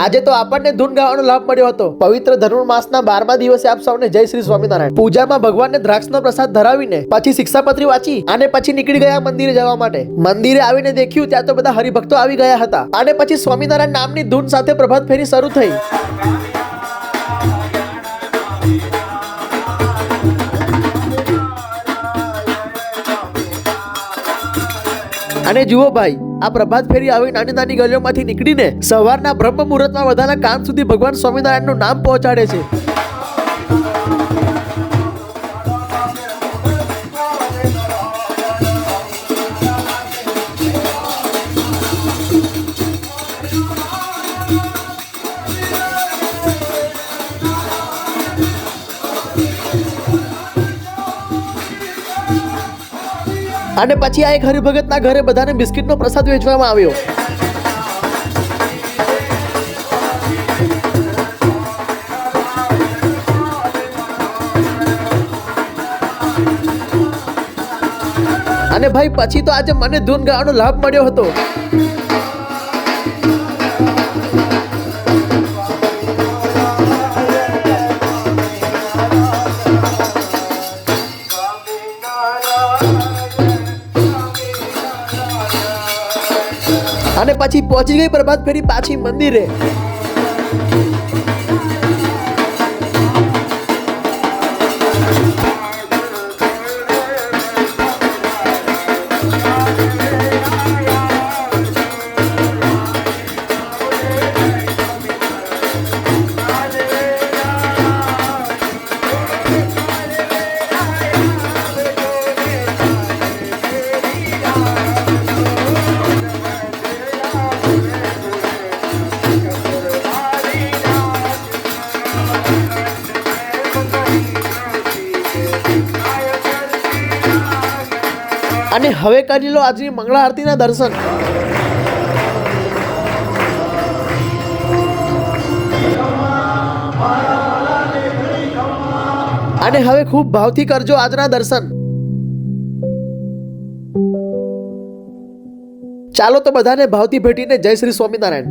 આજે તો આપણને ધૂન ગાવાનો લાભ મળ્યો હતો. પવિત્ર ધનુર્માસના 12મા દિવસે આપ સૌને જય શ્રી સ્વામિનારાયણ. પૂજામાં ભગવાનને દ્રાક્ષનો પ્રસાદ ધરાવીને પછી શિક્ષાપત્રી વાંચી અને પછી નીકળી ગયા મંદિરે જવા માટે. મંદિરે આવીને દેખ્યું ત્યાં તો બધા હરિભક્તો આવી ગયા હતા અને પછી સ્વામિનારાયણ નામની ધૂન સાથે પ્રભાત ફેરી શરૂ થઈ. અને જુઓ ભાઈ, આ પ્રભાત ફેરી આવી નાની નાની ગલીઓમાંથી નીકળીને સવારના બ્રહ્મ મુહૂર્તમાં બધાના કાન સુધી ભગવાન સ્વામિનારાયણનું નામ પહોંચાડે છે. અને પછી આ એક હરિભગતના ઘરે બધાને બિસ્કિટનો પ્રસાદ વેચવામાં આવ્યો. અને ભાઈ પછી તો આજે મને ધૂન ગાવાનો લાભ મળ્યો હતો. અને પછી પહોંચી ગઈ પ્રભાત ફેરી પાછી મંદિરે. અને હવે કરી લો આજની મંગળા આરતીના દર્શન. અને હવે ખૂબ ભાવથી કરજો આજના દર્શન. ચાલો તો બધાને ભાવથી ભેટીને જય શ્રી સ્વામિનારાયણ.